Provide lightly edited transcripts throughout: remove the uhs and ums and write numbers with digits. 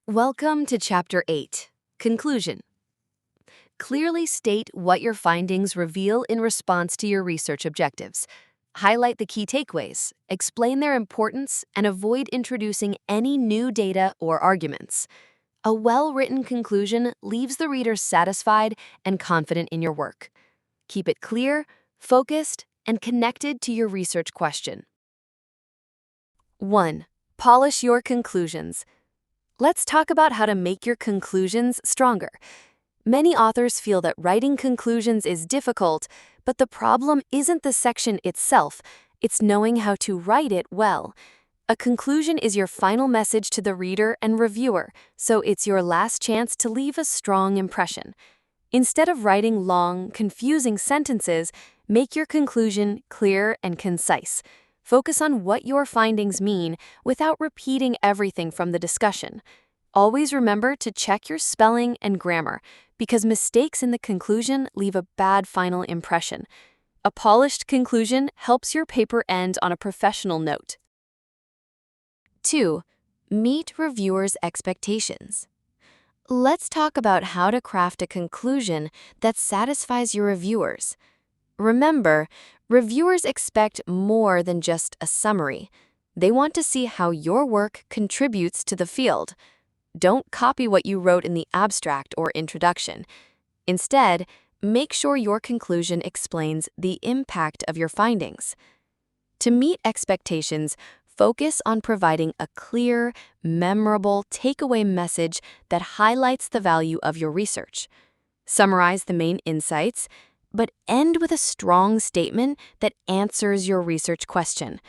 Welcome to Chapter 8, Conclusion. Clearly state what your findings reveal in response to your research objectives. Highlight the key takeaways, explain their importance, and avoid introducing any new data or arguments. A well-written conclusion leaves the reader satisfied and confident in your work. Keep it clear, focused, and connected to your research question. 1. Polish your conclusions. Let's talk about how to make your conclusions stronger. Many authors feel that writing conclusions is difficult, but the problem isn't the section itself, it's knowing how to write it well. A conclusion is your final message to the reader and reviewer, so it's your last chance to leave a strong impression. Instead of writing long, confusing sentences, make your conclusion clear and concise. Focus on what your findings mean without repeating everything from the discussion. Always remember to check your spelling and grammar, because mistakes in the conclusion leave a bad final impression. A polished conclusion helps your paper end on a professional note. 2. Meet reviewers' expectations. Let's talk about how to craft a conclusion that satisfies your reviewers. Remember, reviewers expect more than just a summary. They want to see how your work contributes to the field. Don't copy what you wrote in the abstract or introduction. Instead, make sure your conclusion explains the impact of your findings. To meet expectations, focus on providing a clear, memorable takeaway message that highlights the value of your research. Summarize the main insights, but end with a strong statement that answers your research question.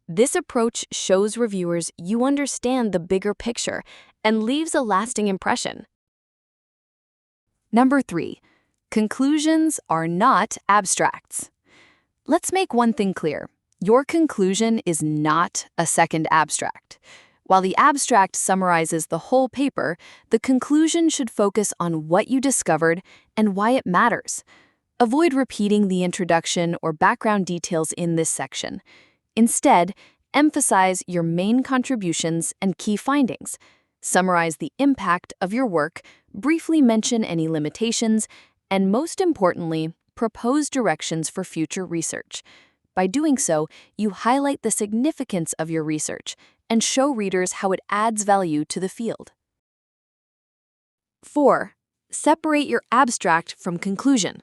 This approach shows reviewers you understand the bigger picture and leaves a lasting impression. 3. Conclusions are not abstracts. Let's make one thing clear. Your conclusion is not a second abstract. While the abstract summarizes the whole paper, the conclusion should focus on what you discovered and why it matters. Avoid repeating the introduction or background details in this section. Instead, emphasize your main contributions and key findings. Summarize the impact of your work, briefly mention any limitations, and most importantly, propose directions for future research. By doing so, you highlight the significance of your research and show readers how it adds value to the field. 4. Separate your abstract from conclusion.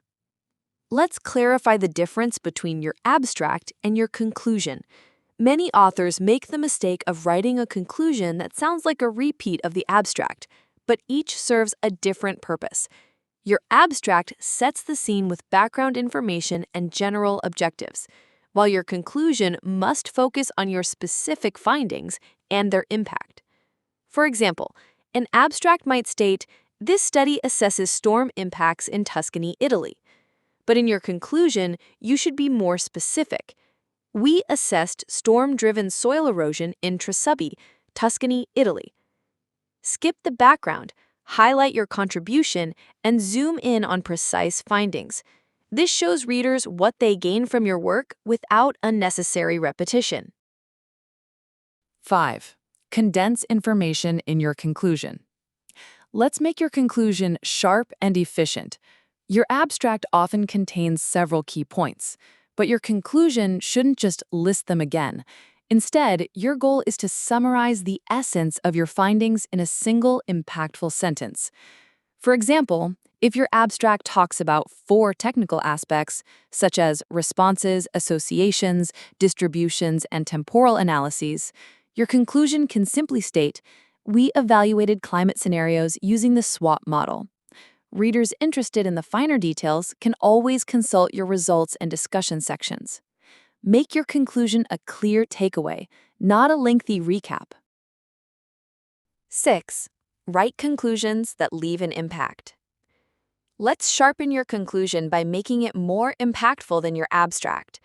Let's clarify the difference between your abstract and your conclusion. Many authors make the mistake of writing a conclusion that sounds like a repeat of the abstract, but each serves a different purpose. Your abstract sets the scene with background information and general objectives, while your conclusion must focus on your specific findings and their impact. For example, an abstract might state, "This study assesses storm impacts in Tuscany, Italy." But in your conclusion, you should be more specific. "We assessed storm-driven soil erosion in Tresubi, Tuscany, Italy." Skip the background, highlight your contribution, and zoom in on precise findings. This shows readers what they gain from your work without unnecessary repetition. 5. Condense information in your conclusion. Let's make your conclusion sharp and efficient. Your abstract often contains several key points, but your conclusion shouldn't just list them again. Instead, your goal is to summarize the essence of your findings in a single impactful sentence. For example, if your abstract talks about 4 technical aspects, such as responses, associations, distributions, and temporal analyses, your conclusion can simply state, "We evaluated climate scenarios using the SWOT model." Readers interested in the finer details can always consult your results and discussion sections. Make your conclusion a clear takeaway, not a lengthy recap. 6. Write conclusions that leave an impact. Let's sharpen your conclusion by making it more impactful than your abstract.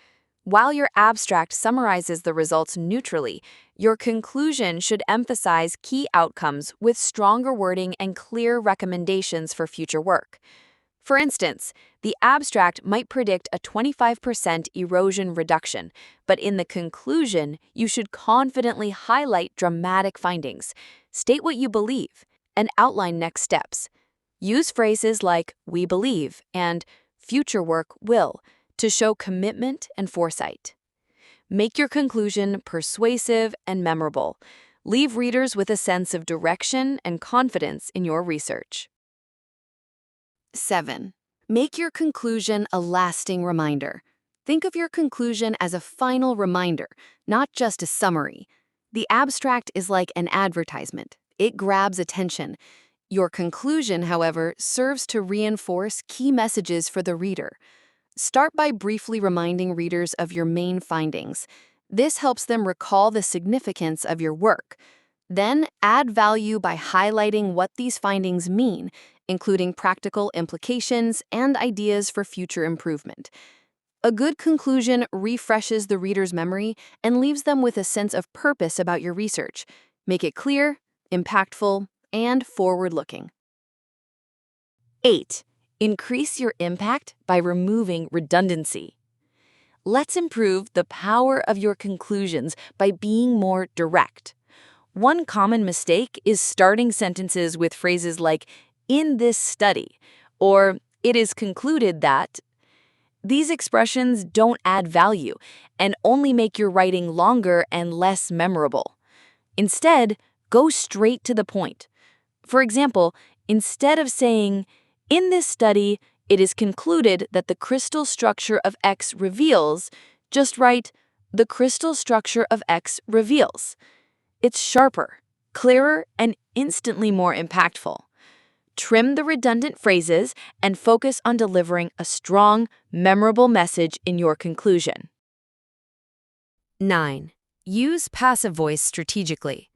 While your abstract summarizes the results neutrally, your conclusion should emphasize key outcomes with stronger wording and clear recommendations for future work. For instance, the abstract might predict a 25% erosion reduction, but in the conclusion, you should confidently highlight dramatic findings. State what you believe, and outline next steps. Use phrases like "we believe" and "future work will" to show commitment and foresight. Make your conclusion persuasive and memorable. Leave readers with a sense of direction and confidence in your research. 7. Make your conclusion a lasting reminder. Think of your conclusion as a final reminder, not just a summary. The abstract is like an advertisement. It grabs attention. Your conclusion, however, serves to reinforce key messages for the reader. Start by briefly reminding readers of your main findings. This helps them recall the significance of your work. Then add value by highlighting what these findings mean, including practical implications and ideas for future improvement. A good conclusion refreshes the reader's memory and leaves them with a sense of purpose about your research. Make it clear, impactful, and forward-looking. 8. Increase your impact by removing redundancy. Let's improve the power of your conclusions by being more direct. One common mistake is starting sentences with phrases like, "in this study," or "it is concluded that." These expressions don't add value and only make your writing longer and less memorable. Instead, go straight to the point. For example, instead of saying, "in this study, it is concluded that the crystal structure of X reveals," just write, "the crystal structure of X reveals." It's sharper, clearer, and instantly more impactful. Trim the redundant phrases and focus on delivering a strong, memorable message in your conclusion. 9. Use passive voice strategically.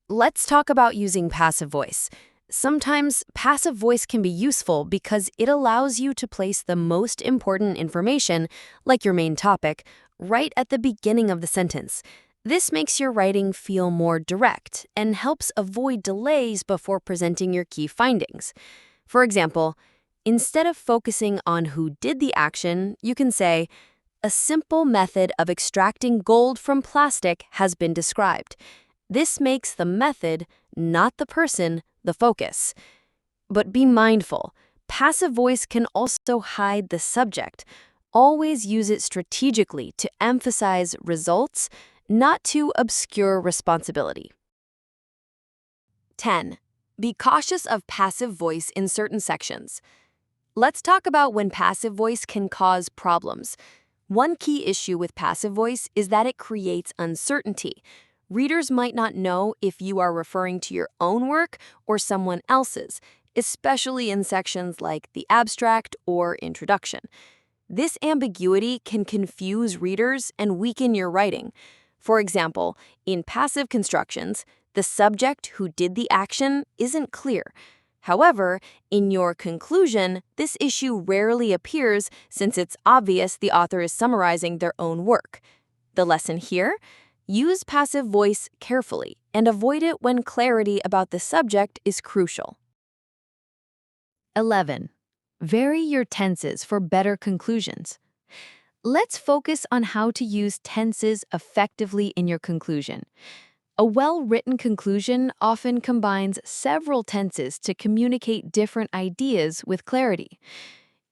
Let's talk about using passive voice. Sometimes passive voice can be useful because it allows you to place the most important information, like your main topic, right at the beginning of the sentence. This makes your writing feel more direct and helps avoid delays before presenting your key findings. For example, instead of focusing on who did the action, you can say, "A simple method of extracting gold from plastic has been described." This makes the method, not the person, the focus. But be mindful, passive voice can also hide the subject. Always use it strategically to emphasize results, not to obscure responsibility. 10. Be cautious of passive voice in certain sections. Let's talk about when passive voice can cause problems. One key issue with passive voice is that it creates uncertainty. Readers might not know if you are referring to your own work or someone else's, especially in sections like the abstract or introduction. This ambiguity can confuse readers and weaken your writing. For example, in passive constructions, the subject who did the action isn't clear. However, in your conclusion, this issue rarely appears since it's obvious the author is summarizing their own work. The lesson here? Use passive voice carefully and avoid it when clarity about the subject is crucial. 11. Vary your tenses for better conclusions. Let's focus on how to use tenses effectively in your conclusion. A well-written conclusion often combines several tenses to communicate different ideas with clarity.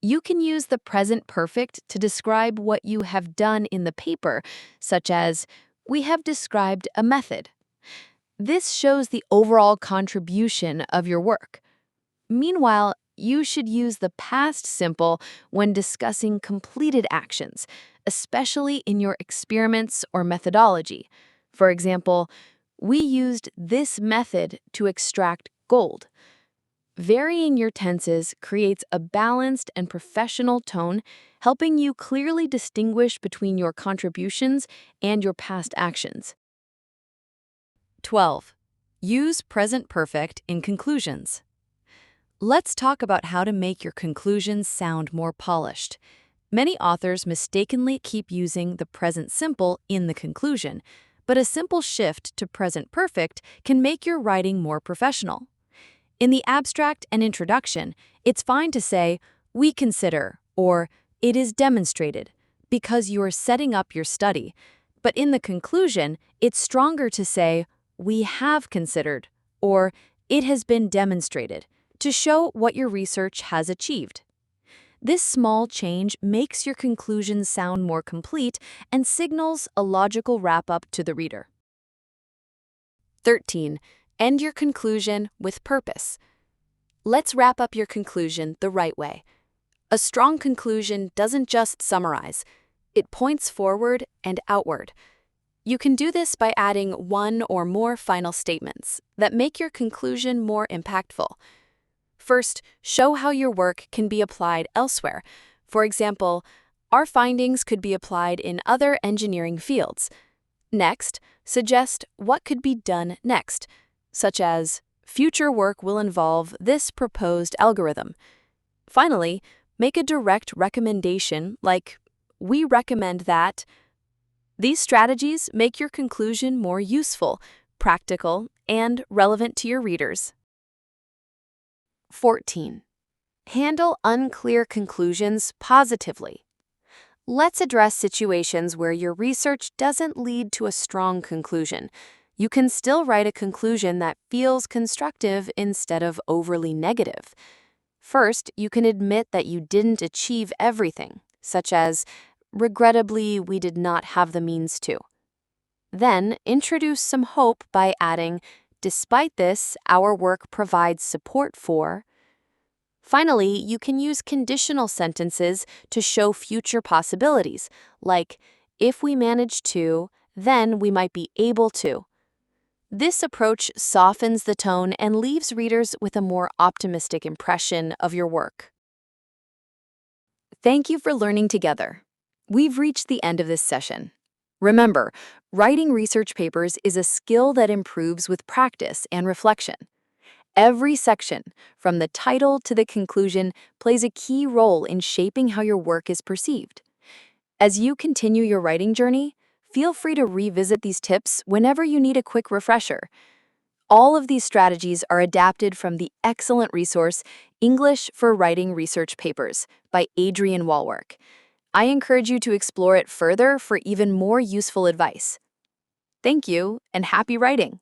You can use the present perfect to describe what you have done in the paper, such as, "We have described a method." This shows the overall contribution of your work. Meanwhile, you should use the past simple when discussing completed actions, especially in your experiments or methodology. For example, "We used this method to extract gold." Varying your tenses creates a balanced and professional tone, helping you clearly distinguish between your contributions and your past actions. 12. Use present perfect in conclusions. Let's talk about how to make your conclusions sound more polished. Many authors mistakenly keep using the present simple in the conclusion, but a simple shift to present perfect can make your writing more professional. In the abstract and introduction, it's fine to say, "we consider," or "it is demonstrated," because you are setting up your study. But in the conclusion, it's stronger to say, "we have considered," or It has been demonstrated to show what your research has achieved. This small change makes your conclusions sound more complete and signals a logical wrap-up to the reader. 13. End your conclusion with purpose. Let's wrap up your conclusion the right way. A strong conclusion doesn't just summarize, it points forward and outward. You can do this by adding one or more final statements that make your conclusion more impactful. First, show how your work can be applied elsewhere. For example, our findings could be applied in other engineering fields. Next, suggest what could be done next, such as, future work will involve this proposed algorithm. Finally, make a direct recommendation like, we recommend that. These strategies make your conclusion more useful, practical, and relevant to your readers. 14. Handle unclear conclusions positively. Let's address situations where your research doesn't lead to a strong conclusion. You can still write a conclusion that feels constructive instead of overly negative. First, you can admit that you didn't achieve everything, such as, regrettably, we did not have the means to. Then, introduce some hope by adding, despite this, our work provides support for. Finally, you can use conditional sentences to show future possibilities, like, if we manage to, then we might be able to. This approach softens the tone and leaves readers with a more optimistic impression of your work. Thank you for learning together. We've reached the end of this session. Remember, writing research papers is a skill that improves with practice and reflection. Every section, from the title to the conclusion, plays a key role in shaping how your work is perceived. As you continue your writing journey, feel free to revisit these tips whenever you need a quick refresher. All of these strategies are adapted from the excellent resource English for Writing Research Papers by Adrian Walwork. I encourage you to explore it further for even more useful advice. Thank you, and happy writing!